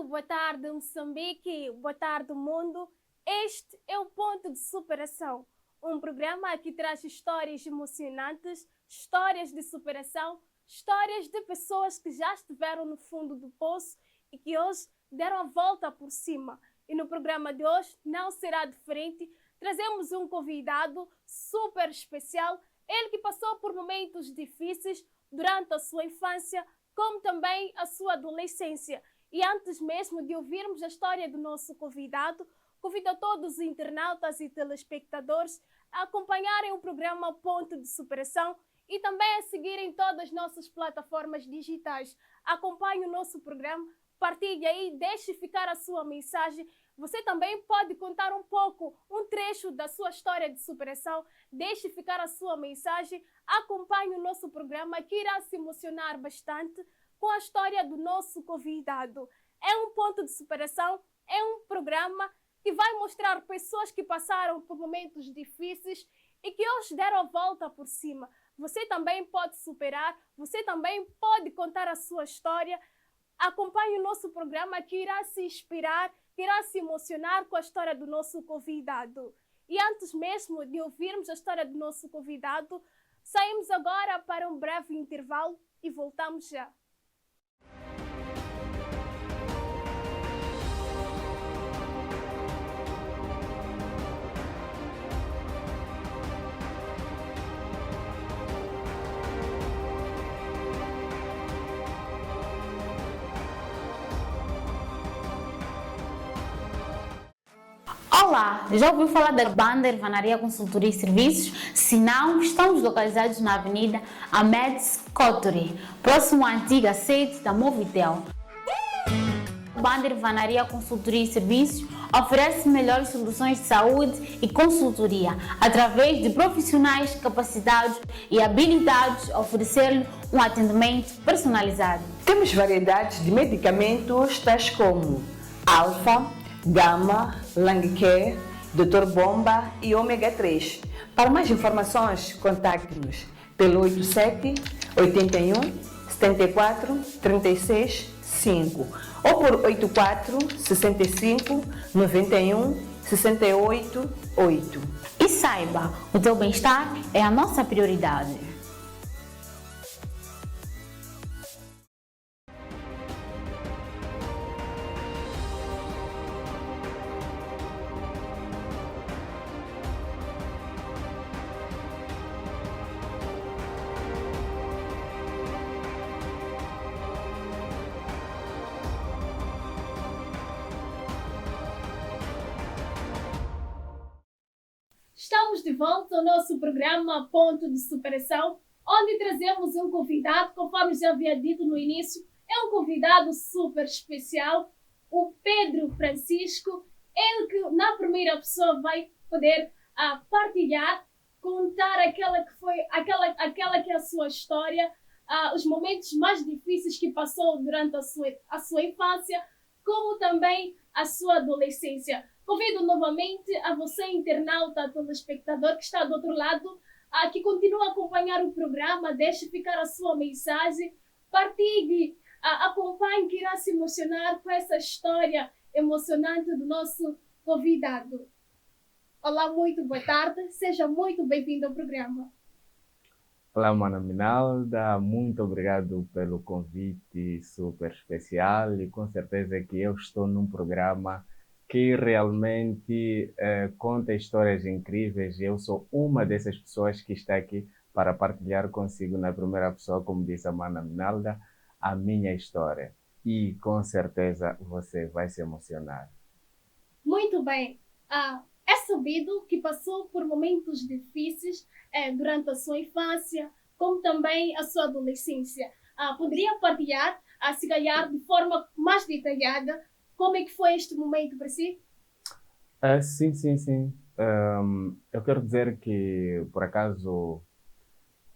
boa tarde Moçambique, boa tarde mundo. Este é o Ponto de Superação, um programa que traz histórias emocionantes, histórias de superação, histórias de pessoas que já estiveram no fundo do poço e que hoje deram a volta por cima. E no programa de hoje não será diferente. Trazemos um convidado super especial, ele que passou por momentos difíceis durante a sua infância, como também a sua adolescência. E antes mesmo de ouvirmos a história do nosso convidado, convido a todos os internautas e telespectadores a acompanharem o programa Ponto de Superação e também a seguirem todas as nossas plataformas digitais. Acompanhe o nosso programa, partilhe aí, deixe ficar a sua mensagem. Você também pode contar um pouco, um trecho da sua história de superação. Deixe ficar a sua mensagem. Acompanhe o nosso programa que irá se emocionar bastante com a história do nosso convidado. É um ponto de superação, é um programa que vai mostrar pessoas que passaram por momentos difíceis e que hoje deram a volta por cima. Você também pode superar, você também pode contar a sua história. Acompanhe o nosso programa que irá se inspirar, que irá se emocionar com a história do nosso convidado. E antes mesmo de ouvirmos a história do nosso convidado, saímos agora para um breve intervalo e voltamos já. Olá, já ouviu falar da banda Ervanaria Consultoria e Serviços? Se não, estamos localizados na Avenida Ahmed Koturi, próximo à antiga sede da Movitel. A banda Ervanaria Consultoria e Serviços oferece melhores soluções de saúde e consultoria através de profissionais capacitados e habilitados a oferecer-lhe um atendimento personalizado. Temos variedades de medicamentos tais como Alfa, Gama, Langcare, Dr. Bomba e Ômega 3. Para mais informações, contacte-nos pelo 87 81 74 36 5 ou por 84 65 91 68 8. E saiba, o teu bem-estar é a nossa prioridade. Estamos de volta ao nosso programa Ponto de Superação, onde trazemos um convidado, conforme já havia dito no início, é um convidado super especial, o Pedro Francisco, ele que na primeira pessoa vai poder partilhar, contar aquela que é a sua história, os momentos mais difíceis que passou durante a sua infância, como também a sua adolescência. Convido novamente a você, internauta, telespectador que está do outro lado, que continua a acompanhar o programa, deixe ficar a sua mensagem, partilhe, acompanhe que irá se emocionar com essa história emocionante do nosso convidado. Olá, muito boa tarde, seja muito bem-vindo ao programa. Olá, Mana Minalda, muito obrigado pelo convite super especial e com certeza que eu estou num programa que realmente conta histórias incríveis e eu sou uma dessas pessoas que está aqui para partilhar consigo na primeira pessoa, como disse a Mana Minalda, a minha história. E com certeza você vai se emocionar. Muito bem. É sabido que passou por momentos difíceis durante a sua infância, como também a sua adolescência. Poderia partilhar, se calhar de forma mais detalhada, como é que foi este momento para si? Sim. Eu quero dizer que, por acaso,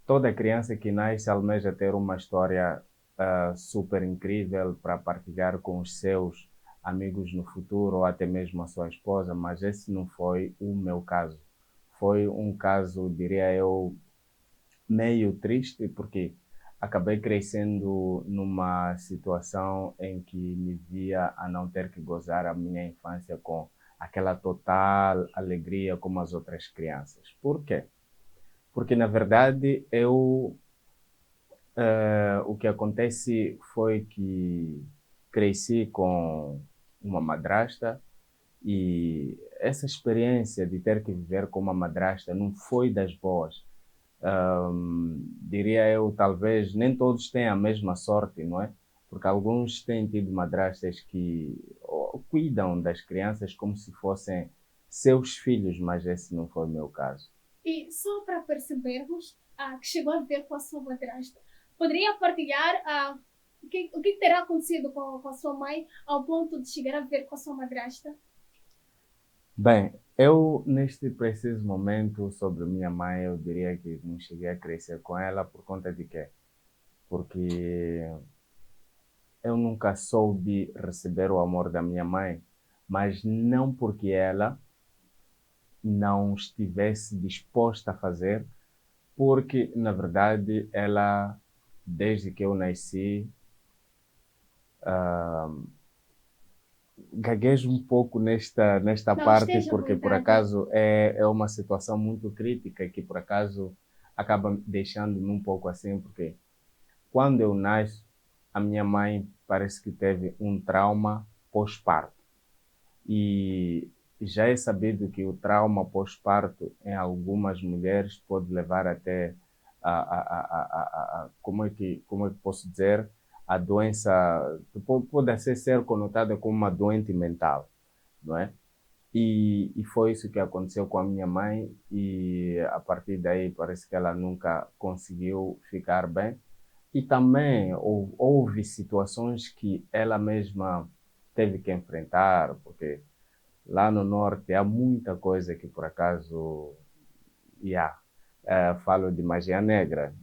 toda criança que nasce almeja ter uma história super incrível para partilhar com os seus amigos no futuro ou até mesmo a sua esposa, mas esse não foi o meu caso. Foi um caso, diria eu, meio triste, porque acabei crescendo numa situação em que me via a não ter que gozar a minha infância com aquela total alegria como as outras crianças. Por quê? Porque, na verdade, o que acontece foi que cresci com uma madrasta e essa experiência de ter que viver com uma madrasta não foi das boas. Diria eu, talvez nem todos têm a mesma sorte, não é? Porque alguns têm tido madrastas que cuidam das crianças como se fossem seus filhos, mas esse não foi o meu caso. E só para percebermos que chegou a ver com a sua madrasta, poderia partilhar o que terá acontecido com a sua mãe ao ponto de chegar a ver com a sua madrasta? Bem, eu neste preciso momento sobre minha mãe, eu diria que não cheguei a crescer com ela por conta de quê? Porque eu nunca soube receber o amor da minha mãe, mas não porque ela não estivesse disposta a fazer, porque na verdade ela, desde que eu nasci, gaguejo um pouco nesta Não, parte, esteja à porque por vontade. acaso é uma situação muito crítica que por acaso acaba deixando-me um pouco assim, porque quando eu nasço, a minha mãe parece que teve um trauma pós-parto. E já é sabido que o trauma pós-parto em algumas mulheres pode levar até como é que posso dizer, a doença pode ser conotada como uma doente mental, não é? E foi isso que aconteceu com a minha mãe e a partir daí parece que ela nunca conseguiu ficar bem. E também houve situações que ela mesma teve que enfrentar, porque lá no norte há muita coisa que por acaso falo de magia negra.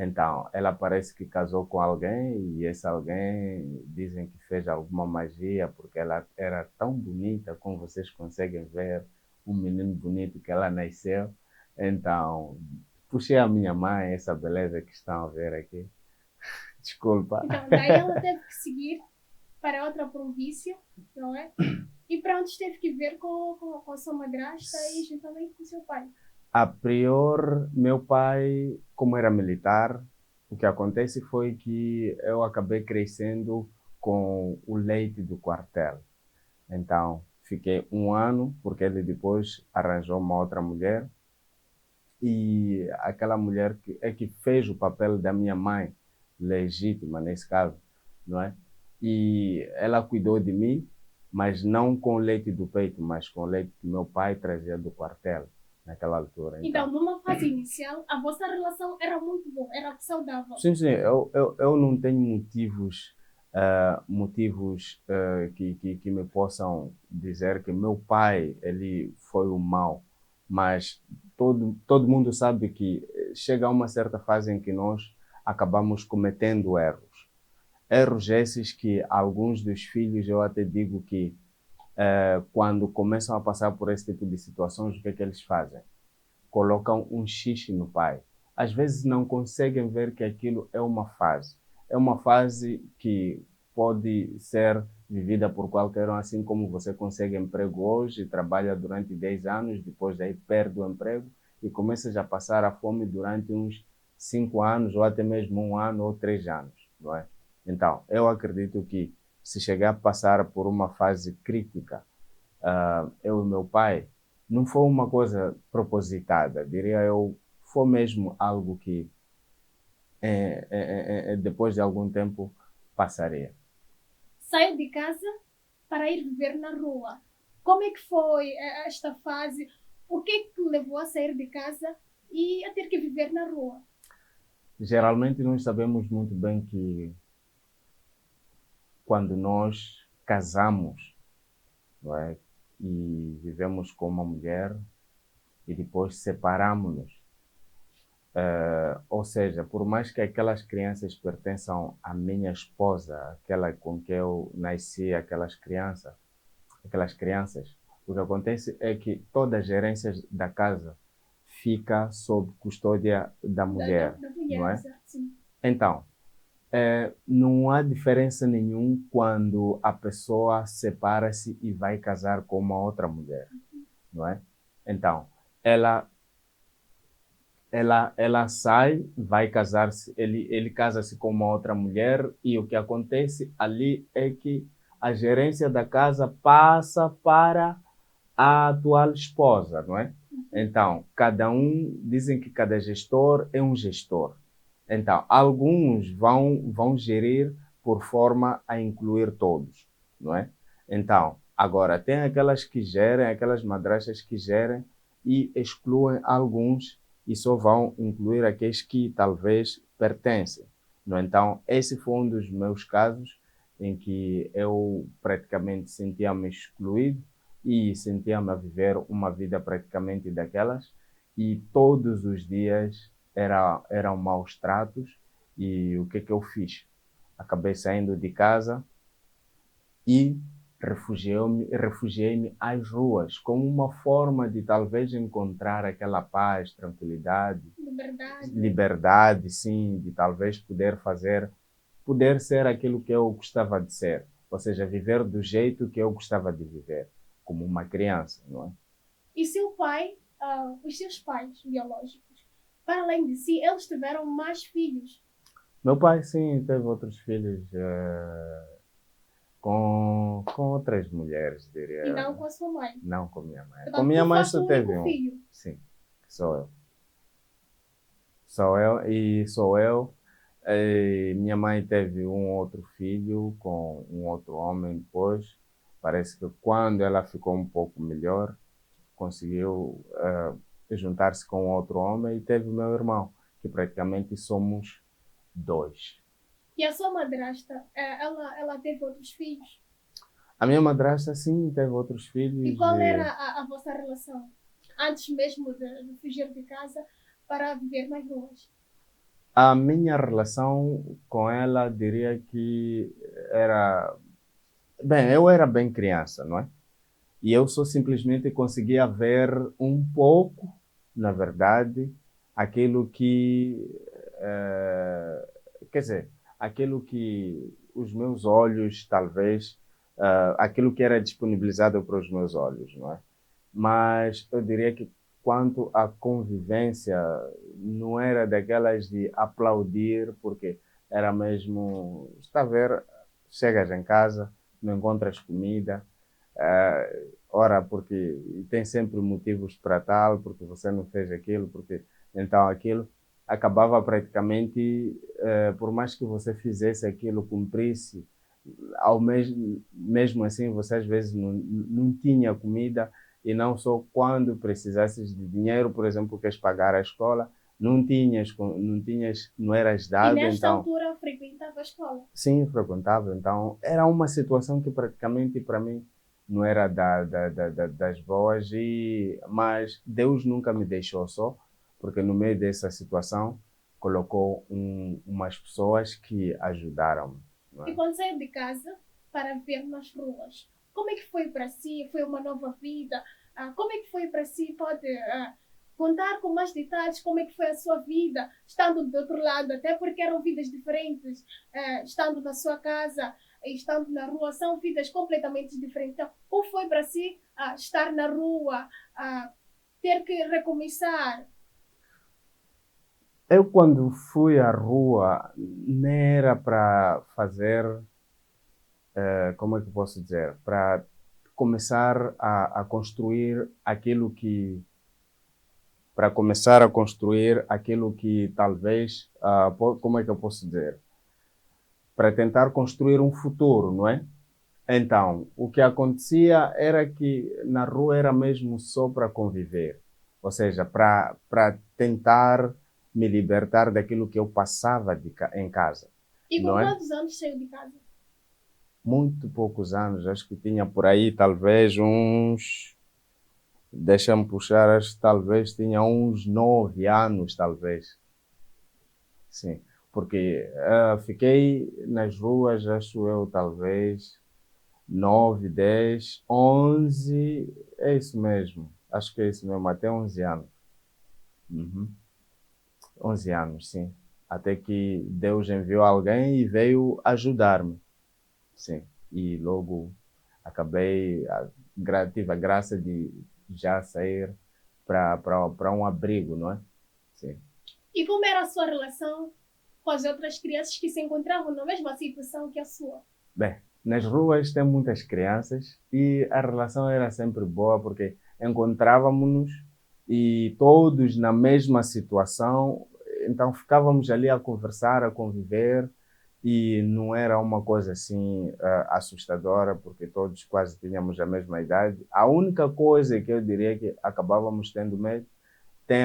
Então, ela parece que casou com alguém e esse alguém dizem que fez alguma magia porque ela era tão bonita como vocês conseguem ver, um menino bonito que ela nasceu. Então, puxei a minha mãe, essa beleza que estão a ver aqui. Desculpa. Então, daí ela teve que seguir para outra província, não é? E para onde teve que ver com a sua madrasta e juntamente com o seu pai. A prior, meu pai, como era militar, o que acontece foi que eu acabei crescendo com o leite do quartel. Então, fiquei um ano, porque ele depois arranjou uma outra mulher. E aquela mulher que fez o papel da minha mãe, legítima nesse caso, não é? E ela cuidou de mim, mas não com o leite do peito, mas com o leite que meu pai trazia do quartel naquela altura. Então, numa fase inicial, a vossa relação era muito boa, era saudável. Sim, eu não tenho motivos que me possam dizer que meu pai ele foi o mau, mas todo mundo sabe que chega a uma certa fase em que nós acabamos cometendo erros. Erros esses que alguns dos filhos, eu até digo que quando começam a passar por esse tipo de situações, o que é que eles fazem? Colocam um xixi no pai. Às vezes não conseguem ver que aquilo é uma fase. É uma fase que pode ser vivida por qualquer um, assim como você consegue emprego hoje, trabalha durante 10 anos, depois daí perde o emprego e começa a passar a fome durante uns 5 anos, ou até mesmo 1 ano ou 3 anos, não é? Então, eu acredito que se chegar a passar por uma fase crítica, eu e meu pai, não foi uma coisa propositada, diria eu, foi mesmo algo que depois de algum tempo passaria. Saiu de casa para ir viver na rua. Como é que foi esta fase? O que é que o levou a sair de casa e a ter que viver na rua? Geralmente nós sabemos muito bem que quando nós casamos, não é? E vivemos com uma mulher e depois separamos-nos. Ou seja, por mais que aquelas crianças pertençam à minha esposa, aquela com que eu nasci, aquelas crianças, o que acontece é que todas as gerências da casa fica sob custódia da mulher, Da mulher, não é? certo? Sim. Então, não há diferença nenhuma quando a pessoa separa-se e vai casar com uma outra mulher, não é? Então, ela ela sai, vai casar-se, ele casa-se com uma outra mulher e o que acontece ali é que a gerência da casa passa para a atual esposa, não é? Então, cada um, dizem que cada gestor é um gestor. Então, alguns vão gerir por forma a incluir todos, não é? Então, agora, tem aquelas que gerem, aquelas madrastas que gerem e excluem alguns e só vão incluir aqueles que talvez pertencem. No Então, esse foi um dos meus casos em que eu praticamente sentia-me excluído e sentia-me a viver uma vida praticamente daquelas e todos os dias eram maus tratos e o que eu fiz? Acabei saindo de casa e refugiei-me às ruas como uma forma de talvez encontrar aquela paz, tranquilidade, liberdade, sim, de talvez poder ser aquilo que eu gostava de ser, ou seja, viver do jeito que eu gostava de viver, como uma criança, não é? E seu pai, os seus pais biológicos, para além de si, eles tiveram mais filhos? Meu pai, sim, teve outros filhos com outras mulheres, diria. E não com a sua mãe? Não com minha mãe. Portanto, Com minha tu mãe foste só o teve único um. filho? Sim, sou eu. Sou eu. E minha mãe teve um outro filho com um outro homem depois. Parece que quando ela ficou um pouco melhor, conseguiu juntar-se com outro homem e teve o meu irmão, que praticamente somos dois. E a sua madrasta, ela teve outros filhos? A minha madrasta, sim, teve outros filhos. E qual era a vossa relação? Antes mesmo de fugir de casa para viver nas ruas? A minha relação com ela, diria que era... Bem, eu era bem criança, não é? E eu só simplesmente conseguia ver um pouco, na verdade, aquilo que... quer dizer, aquilo que os meus olhos, talvez, aquilo que era disponibilizado para os meus olhos, não é? Mas eu diria que quanto à convivência, não era daquelas de aplaudir, porque era mesmo, está a ver, chegas em casa, não encontras comida, ora, porque tem sempre motivos para tal, porque você não fez aquilo, porque então aquilo acabava praticamente, por mais que você fizesse aquilo, cumprisse, mesmo assim você às vezes não tinha comida e não só quando precisasses de dinheiro, por exemplo, queres pagar a escola, não eras dado. E nesta então, altura frequentava a escola? Sim, frequentava. Então, era uma situação que praticamente para mim não era das boas, mas Deus nunca me deixou só, porque no meio dessa situação colocou umas pessoas que ajudaram-me. Não é? E quando saiu de casa para viver nas ruas, como é que foi para si? Foi uma nova vida? Como é que foi para si? Pode contar com mais detalhes como é que foi a sua vida, estando do outro lado, até porque eram vidas diferentes, estando na sua casa e estando na rua, são vidas completamente diferentes. Então, como foi para si estar na rua, ter que recomeçar? Eu, quando fui à rua, não era para fazer, como é que eu posso dizer, para começar a construir aquilo que talvez, como é que eu posso dizer? Para tentar construir um futuro, não é? Então, o que acontecia era que na rua era mesmo só para conviver, ou seja, para tentar me libertar daquilo que eu passava em casa. E com não é? quantos anos saiu de casa? Muito poucos anos, acho que tinha por aí talvez uns... Deixa-me puxar, acho que talvez tinha uns 9 anos, talvez. Sim, porque fiquei nas ruas, acho eu, talvez 9, 10, 11, é isso mesmo. Acho que é isso mesmo, até 11 anos. 11 anos, sim. até que Deus enviou alguém e veio ajudar-me. Sim, e logo tive a graça de já sair para um abrigo, não é? Sim. E como era a sua relação com as outras crianças que se encontravam na mesma situação que a sua? Bem, nas ruas tem muitas crianças e a relação era sempre boa porque encontrávamos-nos e todos na mesma situação, então ficávamos ali a conversar, a conviver e não era uma coisa assim assustadora porque todos quase tínhamos a mesma idade. A única coisa que eu diria que acabávamos tendo medo tem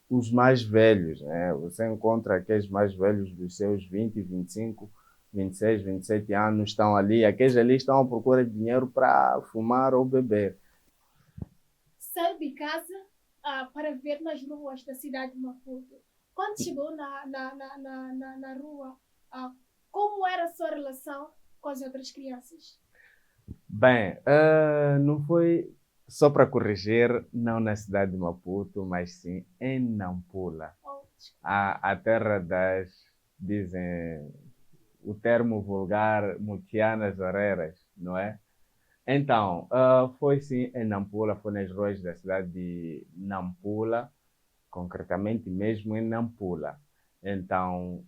os mais velhos, né? Você encontra aqueles mais velhos dos seus 20, 25, 26, 27 anos, estão ali, aqueles ali estão à procura de dinheiro para fumar ou beber. Saiu de casa para ver nas ruas da cidade de Maputo. Quando chegou na rua, como era a sua relação com as outras crianças? Bem, não foi só para corrigir, não na cidade de Maputo, mas sim em Nampula. Oh, A terra dizem, o termo vulgar, Mutianas Oreiras, não é? Então, foi sim em Nampula, foi nas ruas da cidade de Nampula, concretamente mesmo em Nampula. Então,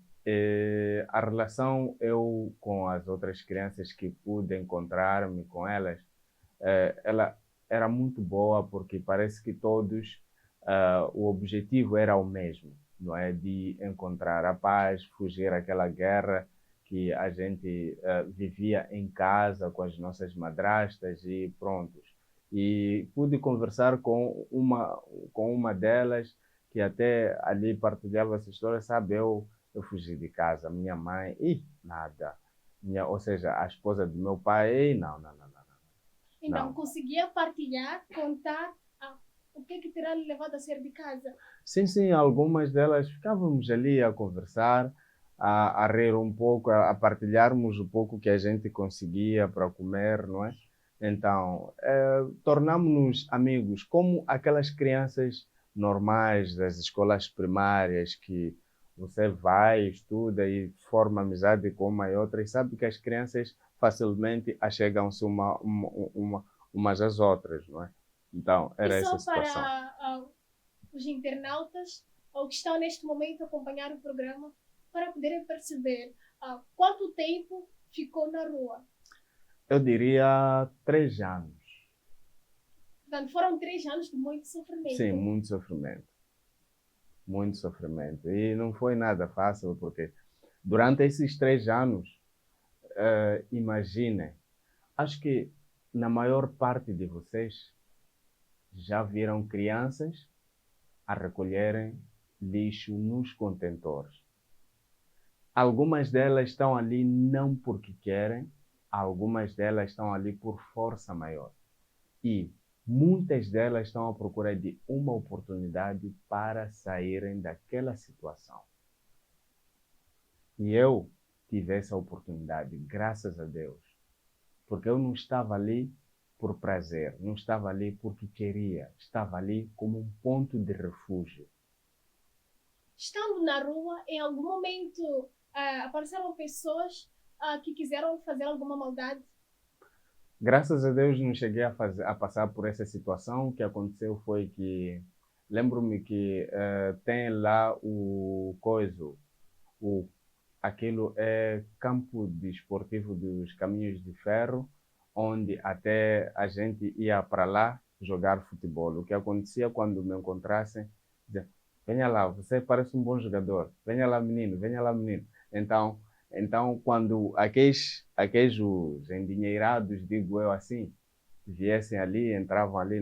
a relação eu com as outras crianças que pude encontrar-me com elas, ela era muito boa porque parece que todos, o objetivo era o mesmo, não é? De encontrar a paz, fugir àquela guerra que a gente vivia em casa com as nossas madrastas e prontos. E pude conversar com uma delas que até ali partilhava essa história, sabe? Eu fugi de casa, minha mãe, nada. Ou seja, a esposa do meu pai, não. então, Não. conseguia partilhar, contar o que terá lhe levado a sair de casa? Sim, algumas delas ficávamos ali a conversar, a rir um pouco, a partilharmos um pouco que a gente conseguia para comer, não é? Então, tornámos-nos amigos, como aquelas crianças normais das escolas primárias que você vai, estuda e forma amizade com uma e outra e sabe que as crianças facilmente achegam-se umas às outras, não é? Então, era E essa só a situação. para os internautas ou que estão neste momento a acompanhar o programa, para poderem perceber quanto tempo ficou na rua. Eu diria 3 anos. Portanto, foram 3 anos de muito sofrimento. Sim, muito sofrimento. Muito sofrimento. E não foi nada fácil, porque durante esses 3 anos, imaginem, acho que na maior parte de vocês já viram crianças a recolherem lixo nos contentores. Algumas delas estão ali não porque querem, algumas delas estão ali por força maior. E muitas delas estão à procura de uma oportunidade para saírem daquela situação. E eu tive essa oportunidade, graças a Deus. Porque eu não estava ali por prazer, não estava ali porque queria, estava ali como um ponto de refúgio. Estando na rua, em algum momento apareceram pessoas que quiseram fazer alguma maldade? Graças a Deus não cheguei a passar por essa situação. O que aconteceu foi que lembro-me que tem lá aquilo é campo desportivo dos Caminhos de Ferro, onde até a gente ia para lá jogar futebol. O que acontecia quando me encontrassem, dizia, venha lá, você parece um bom jogador, venha lá menino, venha lá menino. Então, quando aqueles os endinheirados, digo eu assim, viessem ali, entravam ali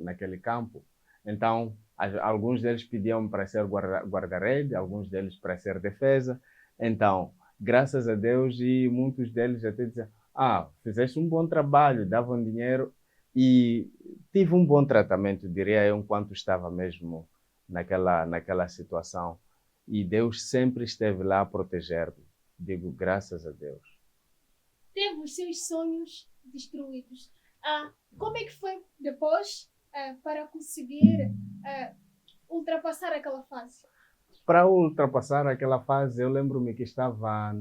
naquele campo, então alguns deles pediam para ser guarda-rede, alguns deles para ser defesa. Então, graças a Deus, e muitos deles até diziam, fizeste um bom trabalho, davam dinheiro e tive um bom tratamento, diria eu, enquanto estava mesmo naquela situação. E Deus sempre esteve lá a proteger-me. Digo, graças a Deus. Teve os seus sonhos destruídos. Como é que foi depois para conseguir ultrapassar aquela fase? Para ultrapassar aquela fase, eu lembro-me que estava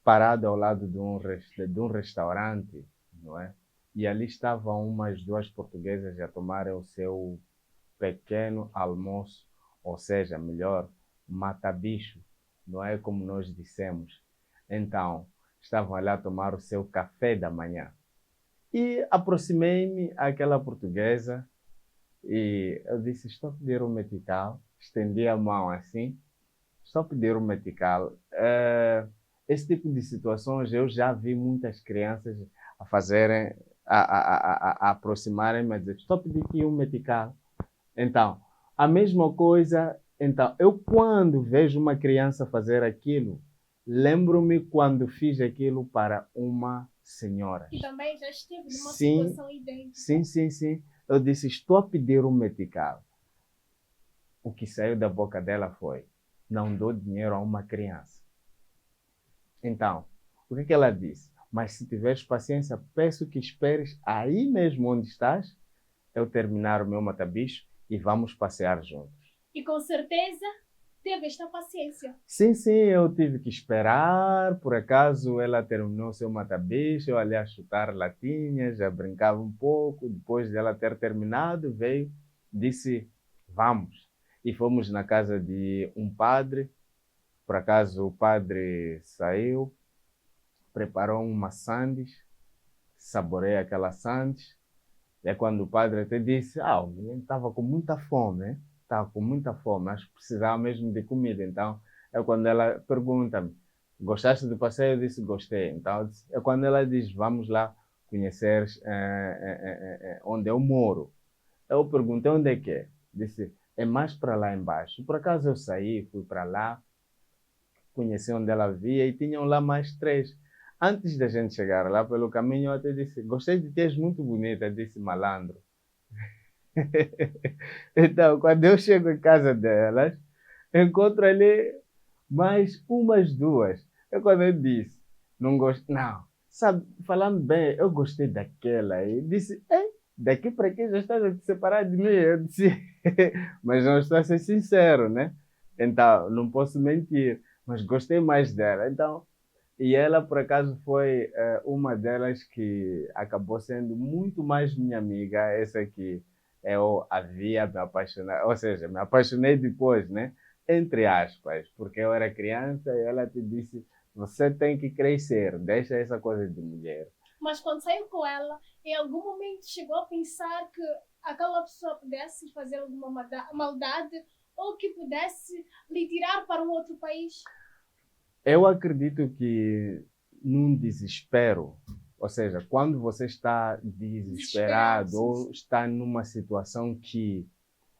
parado ao lado de um restaurante, não é? E ali estavam umas duas portuguesas a tomarem o seu pequeno almoço, ou seja, melhor, mata-bicho, não é como nós dissemos. Então, estavam ali a tomar o seu café da manhã. E aproximei-me àquela portuguesa e eu disse, estou a pedir um metical. Estendi a mão assim, estou a pedir um metical. Esse tipo de situações eu já vi muitas crianças a fazerem, a aproximarem-me a dizer, estou a pedir aqui um metical. Então, a mesma coisa, então, eu quando vejo uma criança fazer aquilo, lembro-me quando fiz aquilo para uma senhora. Que também já esteve numa Sim, situação idêntica. sim. Eu disse, estou a pedir um metical. O que saiu da boca dela foi, não dou dinheiro a uma criança. Então, o que ela disse? Mas se tiveres paciência, peço que esperes aí mesmo onde estás, eu terminar o meu mata-bicho e vamos passear juntos. E com certeza teve esta paciência. Sim, eu tive que esperar. Por acaso ela terminou seu mata-bicho, eu ali a chutar latinhas, já brincava um pouco. Depois de ela ter terminado, veio, disse, vamos. E fomos na casa de um padre. Por acaso o padre saiu, preparou uma sandes, saboreei aquela sandes. É quando o padre até disse, o menino estava com muita fome, né? Estava com muita fome, acho que precisava mesmo de comida. Então, é quando ela pergunta-me, gostaste do passeio? Eu disse, gostei. Então, é quando ela diz, vamos lá conhecer onde eu moro. Eu perguntei, onde é que é? Disse, é mais para lá embaixo. Por acaso eu saí, fui para lá, conheci onde ela via e tinham lá mais 3. Antes da gente chegar lá pelo caminho, eu até disse, gostei de ti, és muito bonita, disse malandro. Então, quando eu chego em casa delas, encontro ali mais umas 2. É quando eu disse, não gosto, não. Sabe, falando bem, eu gostei daquela. E disse, daqui para aqui já estás a te separar de mim. Eu disse, mas não estou a ser sincero, né? Então, não posso mentir, mas gostei mais dela. Então, e ela, por acaso, foi uma delas que acabou sendo muito mais minha amiga, essa que eu havia me apaixonado, ou seja, me apaixonei depois, né? Entre aspas, porque eu era criança e ela te disse, você tem que crescer, deixa essa coisa de mulher. Mas quando saiu com ela, em algum momento chegou a pensar que aquela pessoa pudesse fazer alguma maldade ou que pudesse lhe tirar para um outro país? Eu acredito que num desespero, ou seja, quando você está desesperado ou está numa situação que,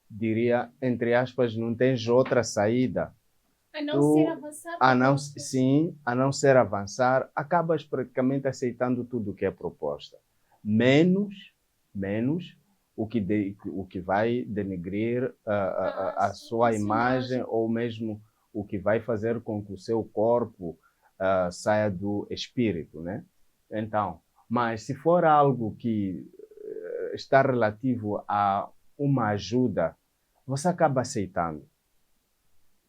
diria, entre aspas, não tens outra saída. A não ser avançar. A não ser avançar, acabas praticamente aceitando tudo o que é proposta. Menos o que vai denegrir a sua imagem ou mesmo o que vai fazer com que o seu corpo saia do espírito, né? Então, mas se for algo que está relativo a uma ajuda, você acaba aceitando.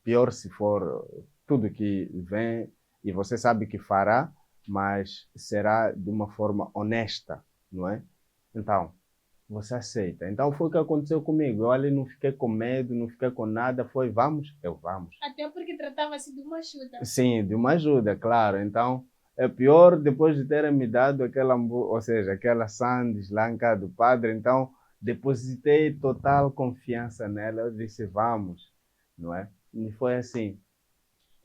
Pior se for tudo que vem e você sabe que fará, mas será de uma forma honesta, não é? Então, você aceita. Então foi o que aconteceu comigo. Eu ali não fiquei com medo, não fiquei com nada. Foi, vamos, vamos. Até porque tratava-se de uma ajuda. Sim, de uma ajuda, claro. Então, é pior depois de terem me dado aquela sandes lá em casa do padre. Então, depositei total confiança nela. Eu disse, vamos, não é? E foi assim.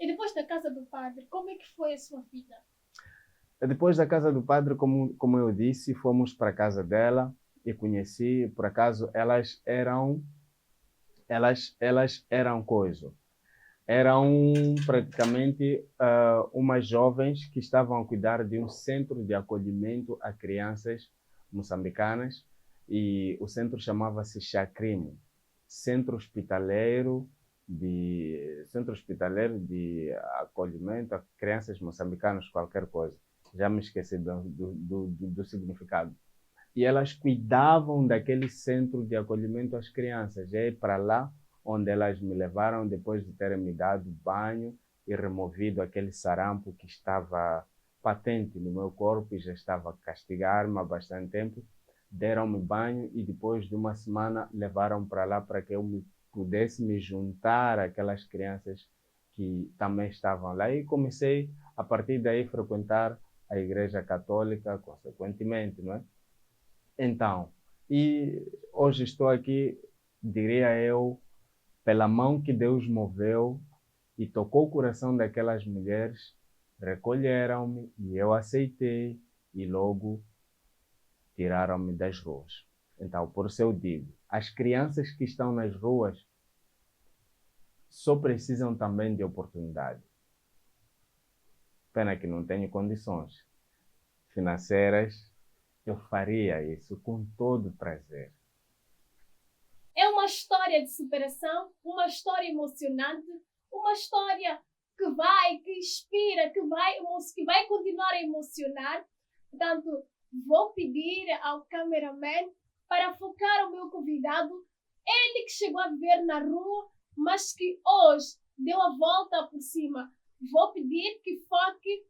E depois da casa do padre, como é que foi a sua vida? Depois da casa do padre, como eu disse, fomos para a casa dela e conheci, por acaso, elas eram coisa. Eram praticamente umas jovens que estavam a cuidar de um centro de acolhimento a crianças moçambicanas e o centro chamava-se Chacrimo, Centro Hospitaleiro de acolhimento a crianças moçambicanas, qualquer coisa. Já me esqueci do significado. e elas cuidavam daquele centro de acolhimento às crianças. É para lá onde elas me levaram depois de terem me dado banho e removido aquele sarampo que estava patente no meu corpo e já estava a castigar-me há bastante tempo. Deram-me banho e depois de uma semana levaram para lá para que eu pudesse me juntar àquelas crianças que também estavam lá. E comecei, a partir daí, a frequentar a Igreja Católica, consequentemente, não é? Então, e hoje estou aqui, diria eu, pela mão que Deus moveu e tocou o coração daquelas mulheres, recolheram-me e eu aceitei e logo tiraram-me das ruas. Então, por isso eu digo, as crianças que estão nas ruas só precisam também de oportunidade. Pena que não tenho condições financeiras, eu faria isso com todo prazer. É uma história de superação, uma história emocionante, uma história que inspira, que vai continuar a emocionar. Portanto, vou pedir ao cameraman para focar o meu convidado, ele que chegou a viver na rua, mas que hoje deu a volta por cima. Vou pedir que foque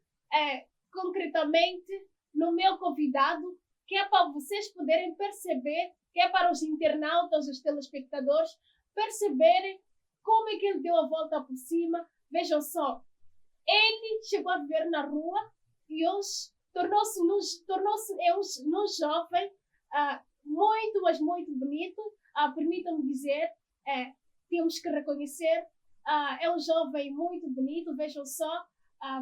concretamente no meu convidado, que é para vocês poderem perceber, que é para os internautas, os telespectadores, perceberem como é que ele deu a volta por cima. Vejam só, ele chegou a viver na rua e hoje tornou-se um jovem muito, mas muito bonito. Permitam-me dizer, temos que reconhecer, é um jovem muito bonito. Vejam só,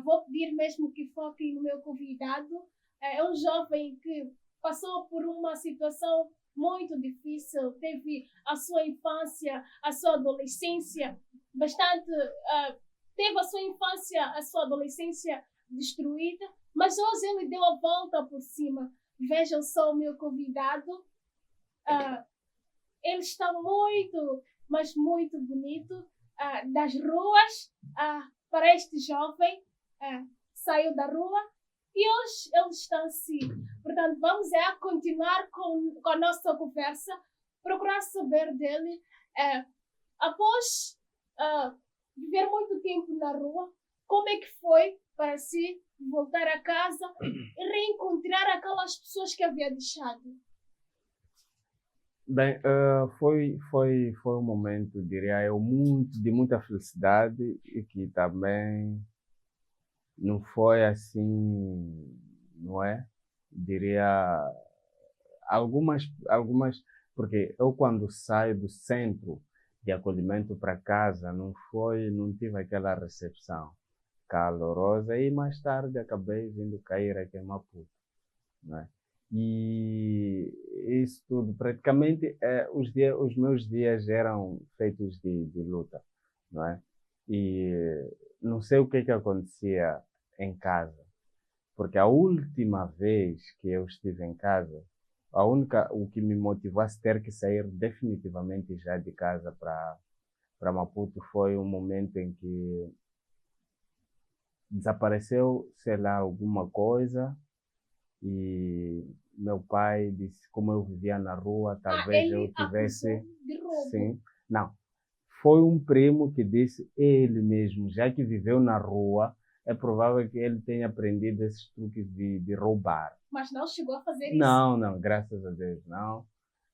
vou pedir mesmo que foquem no meu convidado. É um jovem que passou por uma situação muito difícil, teve a sua infância, a sua adolescência teve a sua infância, a sua adolescência destruída, mas hoje ele deu a volta por cima. Vejam só o meu convidado, ele está muito, mas muito bonito, das ruas para este jovem, saiu da rua e hoje ele está assim. Portanto, vamos continuar com a nossa conversa, procurar saber dele, após viver muito tempo na rua, como é que foi para si voltar a casa e reencontrar aquelas pessoas que havia deixado? Bem, foi um momento, diria eu, de muita felicidade e que também não foi assim, não é? Diria algumas, porque eu quando saio do centro de acolhimento para casa, não tive aquela recepção calorosa e mais tarde acabei vindo cair aqui em Maputo, não é? E isso tudo, praticamente, os meus dias eram feitos de luta, não é? E não sei o que acontecia em casa, porque a última vez que eu estive em casa, o que me motivou a ter que sair definitivamente já de casa para Maputo foi um momento em que desapareceu, sei lá, alguma coisa. E meu pai disse, como eu vivia na rua, talvez eu tivesse... De roubo. Sim, não. Foi um primo que disse, ele mesmo, já que viveu na rua, é provável que ele tenha aprendido esses truques de roubar. Mas não chegou a fazer isso? Não, graças a Deus, não.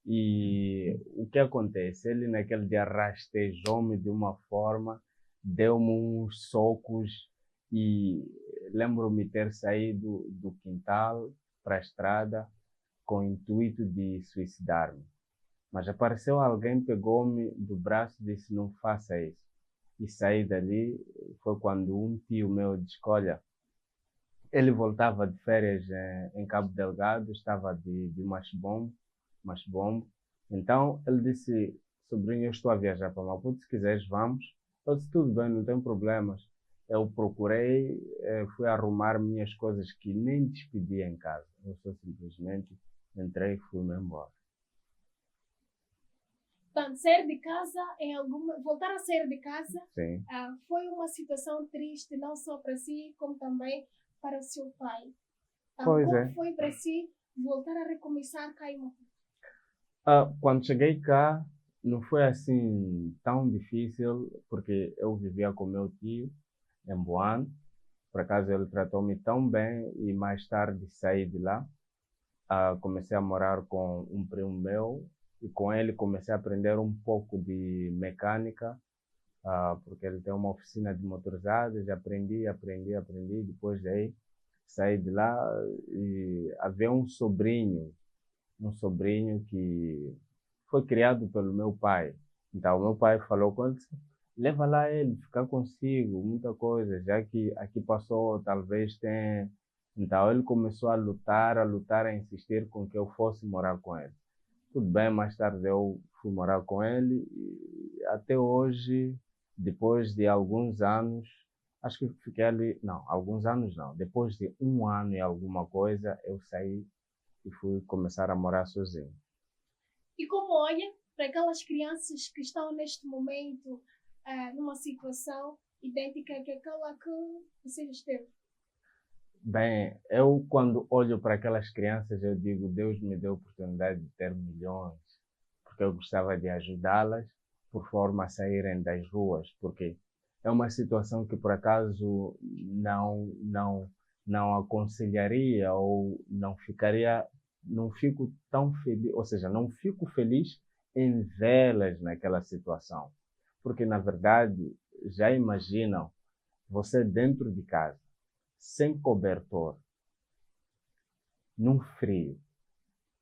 E o que acontece? Ele naquele dia rastejou-me de uma forma, deu-me uns socos e lembro-me ter saído do quintal para a estrada com o intuito de suicidar-me. Mas apareceu alguém, pegou-me do braço e disse, não faça isso. E saí dali, foi quando um tio meu disse, olha, ele voltava de férias em Cabo Delgado, estava de machibombo. Então ele disse, sobrinho, eu estou a viajar para Maputo, se quiseres vamos. Eu disse, tudo bem, não tem problemas. Eu procurei, fui arrumar minhas coisas que nem despedi em casa. Eu só simplesmente entrei e fui-me embora. Portanto, voltar a sair de casa, Sim. foi uma situação triste, não só para si, como também para o seu pai. Pois Como é. foi para si voltar a recomeçar cá em Moçambique? Quando cheguei cá, não foi assim tão difícil, porque eu vivia com meu tio em Boane. Por acaso ele tratou-me tão bem e mais tarde saí de lá. Comecei a morar com um primo meu e com ele comecei a aprender um pouco de mecânica, porque ele tem uma oficina de motorizadas. Aprendi. Depois daí saí de lá e havia um sobrinho que foi criado pelo meu pai. Então, meu pai falou com ele, leva lá ele, ficar consigo, muita coisa, já que aqui passou, talvez tenha. Então, ele começou a insistir com que eu fosse morar com ele. Tudo bem, mais tarde eu fui morar com ele e até hoje, depois de alguns anos, acho que fiquei ali, não, alguns anos não, depois de um ano e alguma coisa, eu saí e fui começar a morar sozinho. E como olha para aquelas crianças que estão neste momento numa situação idêntica àquela que você esteve? Bem, eu quando olho para aquelas crianças, eu digo, Deus me deu a oportunidade de ter milhões, porque eu gostava de ajudá-las por forma a saírem das ruas, porque é uma situação que por acaso não aconselharia ou não fico tão feliz, ou seja, não fico feliz em vê-las naquela situação, porque na verdade já imaginam você dentro de casa, sem cobertor, num frio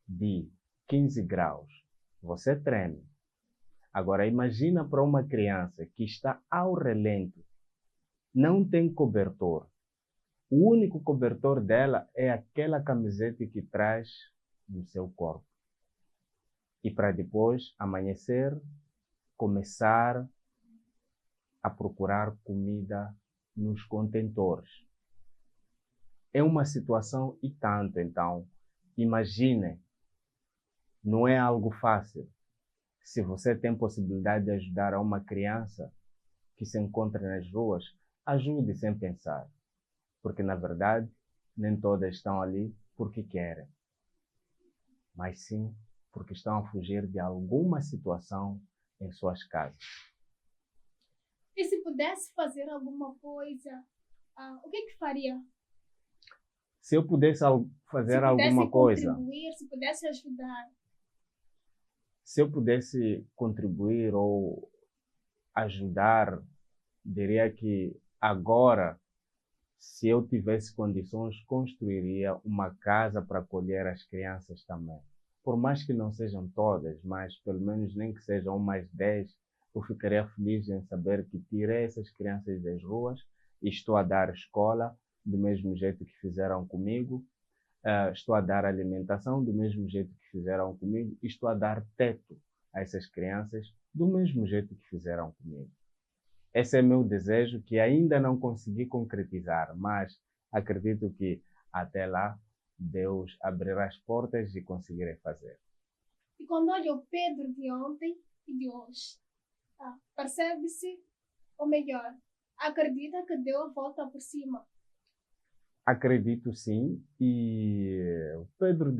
de 15 graus, você treme. Agora imagina para uma criança que está ao relento, não tem cobertor. O único cobertor dela é aquela camiseta que traz no seu corpo. E para depois amanhecer, começar a procurar comida nos contentores. É uma situação e tanto, então, imagine, não é algo fácil. Se você tem possibilidade de ajudar a uma criança que se encontra nas ruas, ajude sem pensar. Porque, na verdade, nem todas estão ali porque querem, mas sim porque estão a fugir de alguma situação em suas casas. E se pudesse fazer alguma coisa, o que faria? Se eu pudesse fazer alguma coisa, se pudesse ajudar. Se eu pudesse contribuir ou ajudar, diria que agora, se eu tivesse condições, construiria uma casa para acolher as crianças também. Por mais que não sejam todas, mas pelo menos nem que sejam umas 10, eu ficaria feliz em saber que tirei essas crianças das ruas e estou a dar escola do mesmo jeito que fizeram comigo, estou a dar alimentação do mesmo jeito que fizeram comigo e estou a dar teto a essas crianças do mesmo jeito que fizeram comigo. Esse é meu desejo que ainda não consegui concretizar, mas acredito que até lá Deus abrirá as portas e conseguirei fazer. E quando olha o Pedro de ontem e de hoje, percebe-se, ou melhor, acredita que deu a volta por cima? Acredito sim, e o Pedro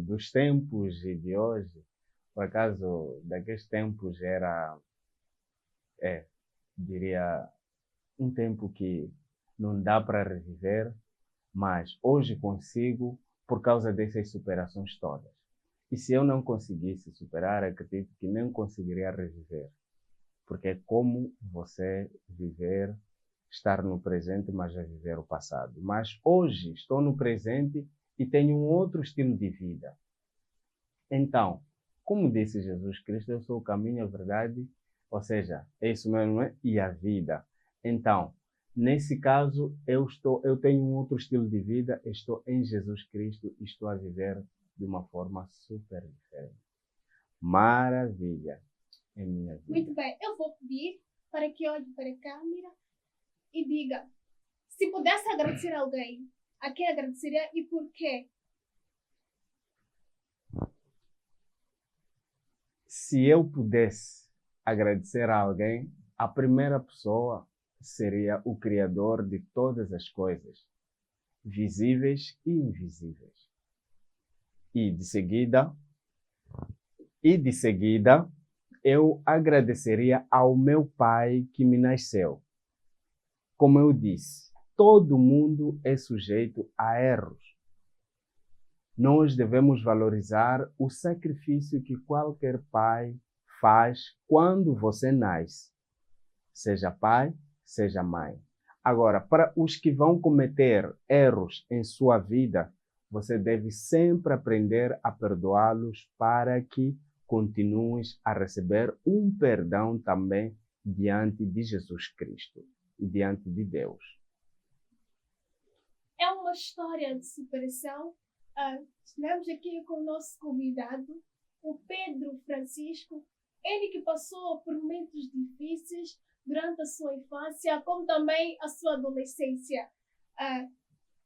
dos tempos e de hoje, por acaso, daqueles tempos diria, um tempo que não dá para reviver, mas hoje consigo por causa dessas superações todas. E se eu não conseguisse superar, acredito que nem conseguiria reviver, porque é como você viver, estar no presente, mas já viver o passado. Mas hoje estou no presente e tenho um outro estilo de vida. Então, como disse Jesus Cristo, eu sou o caminho, a verdade, ou seja, é isso mesmo, e a vida. Então, nesse caso, eu tenho um outro estilo de vida, estou em Jesus Cristo e estou a viver de uma forma super diferente. Maravilha em minha vida. Muito bem, eu vou pedir para que olhe para a câmera e diga, se pudesse agradecer a alguém, a quem agradeceria e por quê? Se eu pudesse agradecer a alguém, a primeira pessoa seria o Criador de todas as coisas, visíveis e invisíveis. E de seguida, eu agradeceria ao meu pai que me nasceu. Como eu disse, todo mundo é sujeito a erros. Nós devemos valorizar o sacrifício que qualquer pai faz quando você nasce. Seja pai, seja mãe. Agora, para os que vão cometer erros em sua vida, você deve sempre aprender a perdoá-los para que continues a receber um perdão também diante de Jesus Cristo e diante de Deus. É uma história de superação. Estivemos aqui com o nosso convidado, o Pedro Francisco, ele que passou por momentos difíceis durante a sua infância, como também a sua adolescência.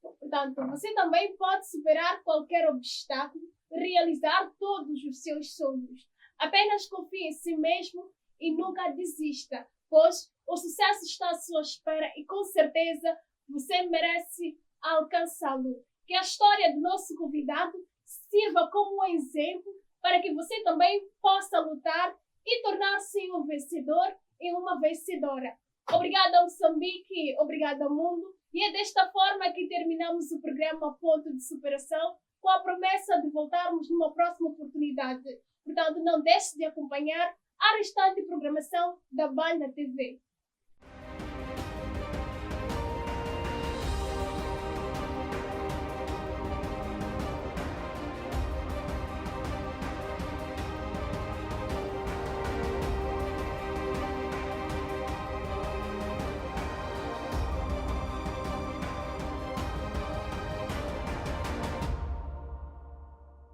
Portanto, você também pode superar qualquer obstáculo, realizar todos os seus sonhos. Apenas confie em si mesmo e nunca desista, pois o sucesso está à sua espera e com certeza você merece alcançá-lo. Que a história do nosso convidado sirva como um exemplo para que você também possa lutar e tornar-se um vencedor e uma vencedora. Obrigada, Moçambique, obrigada, mundo. E é desta forma que terminamos o programa Ponto de Superação, com a promessa de voltarmos numa próxima oportunidade. Portanto, não deixe de acompanhar a restante programação da Banda TV.